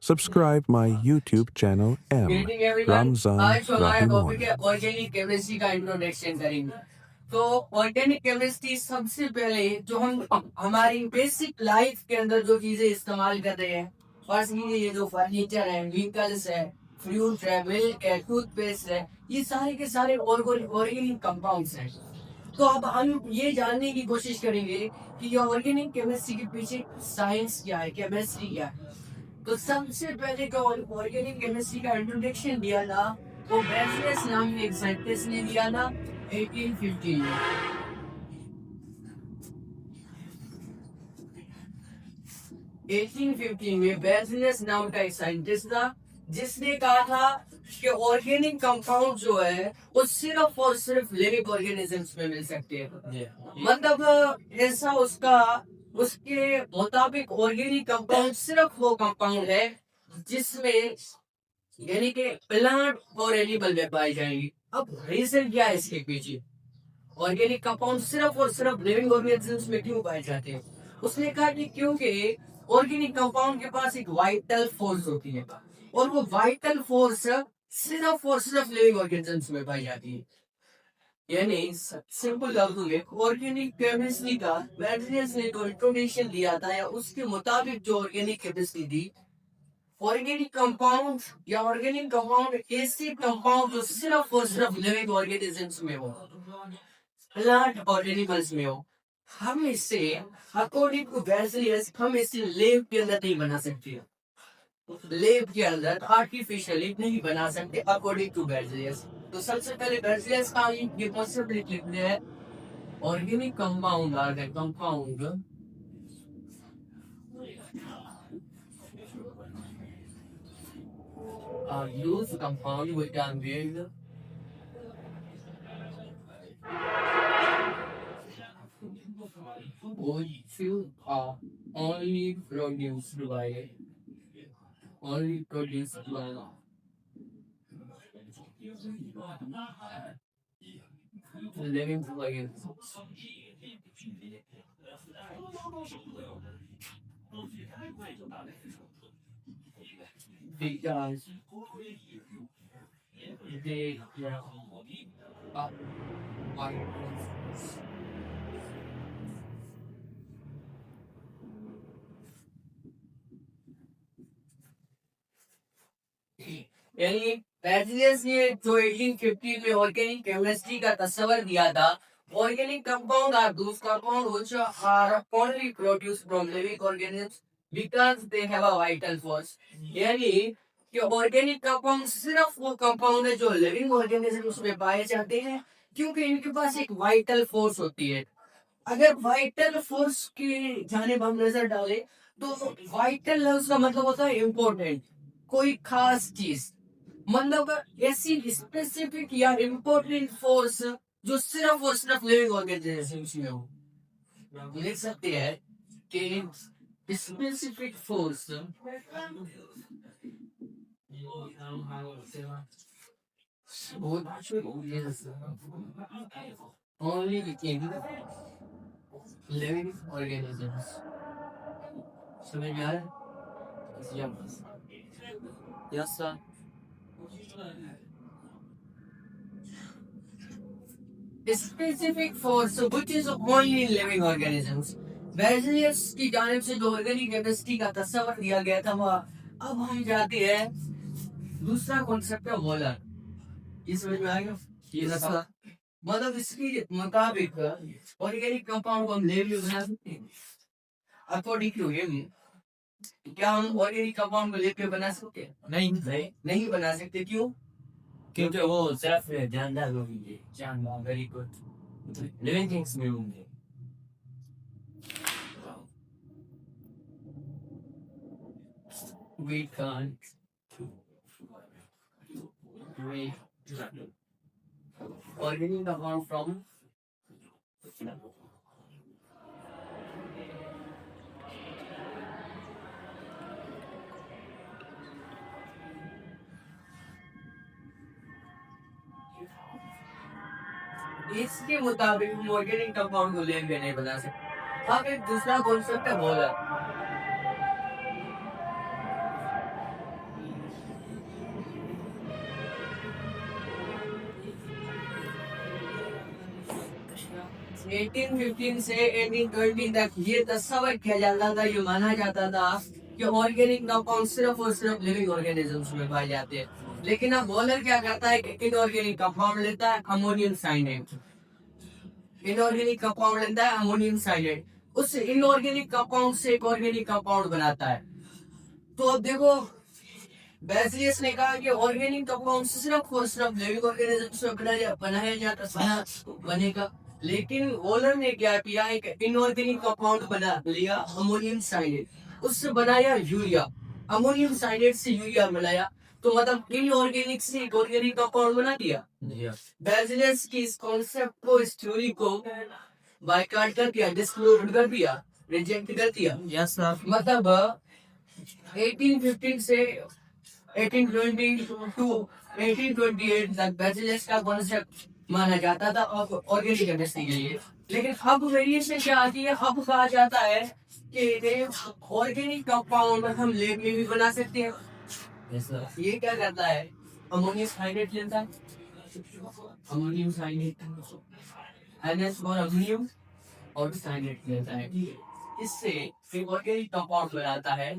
Subscribe my YouTube channel M greeting everyone. Ramzan आज हमारा topic है Rahimon. ऑर्गेनिक केमिस्ट्री का इंट्रोडक्शन करेंगे। तो ऑर्गेनिक केमिस्ट्री सबसे पहले जो हम हमारी बेसिक लाइफ के अंदर जो चीजें इस्तेमाल कर रहे हैं, फर्स्ट ये जो फर्नीचर है, व्हीकल्स है, फ्रूट है, मिल्क है, टूथपेस्ट है, ये सारे के सारे ऑर्गेनिक कंपाउंड्स हैं। तो अब हम ये जानने की कोशिश करेंगे कि ये ऑर्गेनिक केमिस्ट्री के पीछे साइंस क्या है, केमिस्ट्री क्या है। तो सबसे पहले जो ऑर्गेनिक केमिस्ट्री का इंट्रोडक्शन दिया था वो बेंजलियस नाम के एक साइंटिस्ट ने दिया था 1815 में। 1815 में बेंजलियस नाम का एक साइंटिस्ट था जिसने कहा था कि ऑर्गेनिक कंपाउंड जो है वो सिर्फ और सिर्फ लिविंग ऑर्गेनिजम्स में मिल सकते हैं। मतलब ऐसा उसके मुताबिक ऑर्गेनिक कंपाउंड सिर्फ वो कंपाउंड है जिसमें यानी कि प्लांट और एनिमल में पाई जाएंगी। अब रीजन क्या है इसके पीछे, ऑर्गेनिक कंपाउंड सिर्फ और सिर्फ लिविंग ऑर्गेनिजम्स में क्यों पाए जाते हैं? उसने कहा कि क्योंकि ऑर्गेनिक कंपाउंड के पास एक वाइटल फोर्स होती है और वो वाइटल फोर्स सिर्फ और सिर्फ लिविंग ऑर्गेनिजम्स में पाई जाती है। यानी सिंपल लफ्जों में ऑर्गेनिक केमिस्ट्री का बेंजलियस ने जो इंट्रोडक्शन दिया था या उसके मुताबिक जो ऑर्गेनिक केमिस्ट्री दी, ऑर्गेनिक कंपाउंड या ऑर्गेनिक कंपाउंड ऐसे कंपाउंड जो सिर्फ और सिर्फ लिविंग ऑर्गेनिजम्स में हो, प्लांट और एनिमल्स में हो, हम इसे अकॉर्डिंग टू बेंजलियस हम इसे लैब के अंदर नहीं बना सकते। लैब के अंदर आर्टिफिशियली नहीं बना सकते अकॉर्डिंग टू बेंजलियस। तो सबसे पहले बेंजलियस का ये कॉन्सेप्ट लिखते हैं, organic compound are the compound are used compound which are made which are only produced by living organisms. Because they are organisms. यानी बेंजलियस ने जो 1850 में ऑर्गेनिक केमिस्ट्री का तस्वर दिया था, organic compound are those compound which are only produced from living organisms because they have a vital force. यानी कि ऑर्गेनिक कंपाउंड सिर्फ वो कंपाउंड है जो लिविंग ऑर्गेनिजम्स में पाए जाते हैं क्योंकि इनके पास एक वाइटल फोर्स होती है। अगर वाइटल फोर्स की जानिब हम नजर डालें तो वाइटल लफ्ज का मतलब होता है इम्पोर्टेंट, कोई खास चीज, मतलब ऐसी स्पेसिफिक या इम्पोर्टेंट फोर्स जो सिर्फ और सिर्फ लिविंग ऑर्गेनिजम्स में हो। लिख सकते हैं कि specific force only in living organisms. समझ में आ रहा है? Yes, sir. Specific force which is only in living organisms. बेंजलियस की जानिब से जो ऑर्गेनिक केमिस्ट्री का तस्वर दिया गया था वह अब हम जाते हैं दूसरा कॉन्सेप्ट है मोलर। ये समझ में आएगा? ये रसा मतलब इसके मुताबिक ऑर्गेनिक कंपाउंड को हम लैब में बना सकते हैं। अकॉर्डिंग टू हिम क्या हम ऑर्गेनिक कंपाउंड को लैब में बना सकते हैं? नहीं बना सकते। क्यों? क्योंकि वो सिर्फ जानदार होंगे, जानदार वेरी गुड लिविंग थिंग्स में होंगे। We can't make organic compound from इसके मुताबिक हम ऑर्गेनिक कंपाउंड को लैब में नहीं बना सकते। अब एक दूसरा कॉन्सेप्ट है मोलर। 1815 से 1820 तक ये तस्वर किया जाता था, ये माना जाता था कि ऑर्गेनिक कंपाउंड सिर्फ और सिर्फ लिविंग ऑर्गेनिजम्स में पाए जाते हैं। लेकिन अब बॉलर क्या करता है कि इनऑर्गेनिक कंपाउंड लेता है, अमोनियम साइनेट। इनऑर्गेनिक कंपाउंड लेता है अमोनियम साइनेट, उस इनऑर्गेनिक कंपाउंड से एक ऑर्गेनिक कंपाउंड बनाता है। तो अब देखो, बेसिलियस ने कहा कि ऑर्गेनिक कंपाउंड सिर्फ और सिर्फ लिविंग ऑर्गेनिजम्स में बनाया जाता बनेगा। लेकिन वॉलर ने क्या किया, एक इनऑर्गेनिक कंपाउंड बना लिया, अमोनियम साइनेट, उससे बनाया यूरिया। अमोनियम साइनेट से यूरिया बनाया, तो मतलब इनऑर्गेनिक से एक ऑर्गेनिक कंपाउंड बना दिया। बेसिलियस की इस कॉन्सेप्ट को, इस थ्योरी को बायकॉट कर दिया, डिस्प्रूव कर दिया, रिजेक्ट कर दिया। Yes sir. मतलब 1815 से 1820 टू 1828 तक बेसिलस का कॉन्सेप्ट माना जाता था ऑर्गेनिक केमिस्ट्री के लिए। लेकिन अब वेरिएशन क्या आती है, अब कहा जाता है कि ऑर्गेनिक कंपाउंड हम लैब में भी बना सकते हैं। ये क्या करता है, अमोनियम साइनेट लेता है, अमोनियम साइनेट NH और अमोनियम और साइनेट लेता है, इससे एक ऑर्गेनिक कंपाउंड बनाता है।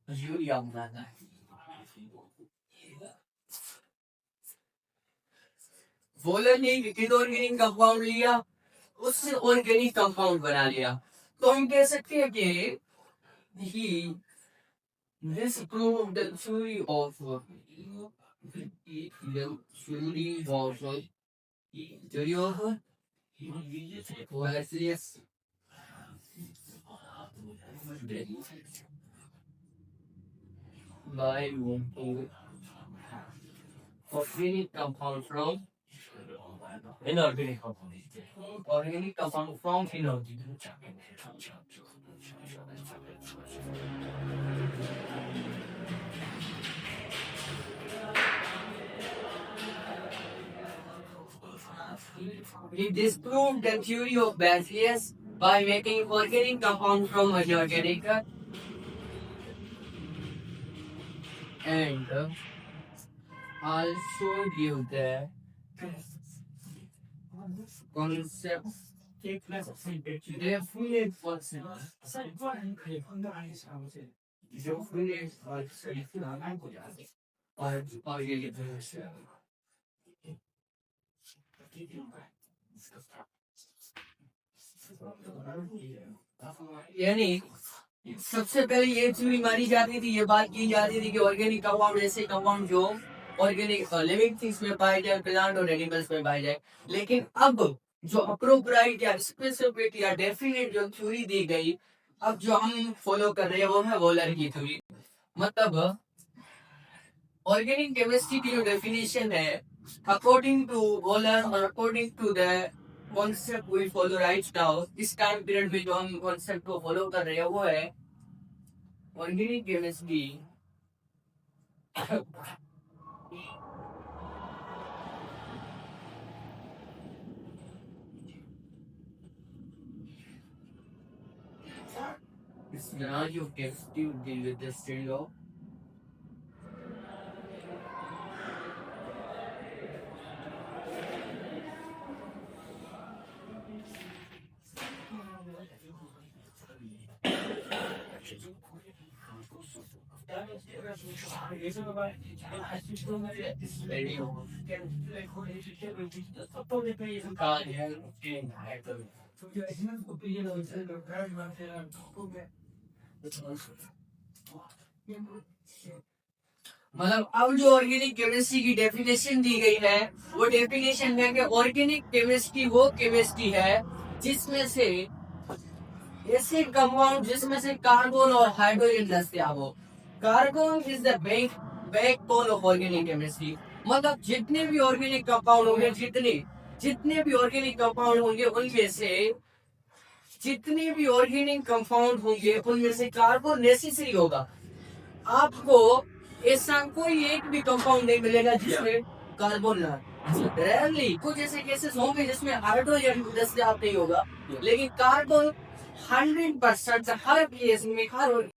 यूरिया बनाता है। वॉलर ने इनऑर्गेनिक कंपाउंड लिया, उससे ऑर्गेनिक कंपाउंड बना लिया। तो हम कह सकते हैं कि he disproved the theory of Berzelius by organic compound from inorganic compound. organic compound from inorganic. He disproved the theory of Berzelius by making organic compound from inorganic and also give the concept definite person. यानी सबसे पहले ये theory मानी जाती थी, ये बात की जाती थी कि ऑर्गेनिक कंपाउंड ऐसे कंपाउंड जो ऑर्गेनिक लिविंग थिंग्स में पाए जाए, प्लांट और एनिमल्स में पाए जाए। लेकिन अब जो अप्रोप्राइट या स्पेसिफिक या डेफिनेट जो थ्योरी दी गई, अब जो हम फॉलो कर रहे हैं वो है वॉलर की थ्योरी। मतलब ऑर्गेनिक केमिस्ट्री की जो डेफिनेशन है, अकॉर्डिंग टू वॉलर और according to the concept we follow right now, इस टाइम पीरियड में जो हम कॉन्सेप्ट को फॉलो कर रहे हैं वो है organic chemistry is the branch of chemistry to deal with the study of मतलब अब जो ऑर्गेनिक केमिस्ट्री की डेफिनेशन दी गई है, वो डेफिनेशन है कि ऑर्गेनिक केमिस्ट्री वो केमिस्ट्री है जिसमें से ऐसे कंपाउंड जिसमें से कार्बन और हाइड्रोजन दस्तियाब हो। Carbon is the backbone of organic chemistry. मतलब जितने भी ऑर्गेनिक कंपाउंड होंगे, जितने भी ऑर्गेनिक कंपाउंड होंगे उनमें से जितने भी ऑर्गेनिक कंपाउंड होंगे उनमें से कार्बन नेसेसरी होगा। आपको ऐसा कोई एक भी कंपाउंड नहीं मिलेगा जिसमें कार्बन ना, रेयरली कुछ ऐसे केसेस होंगे जिसमें हाइड्रोजन दस्तियाब नहीं होगा, लेकिन कार्बन 100% हर केस में हर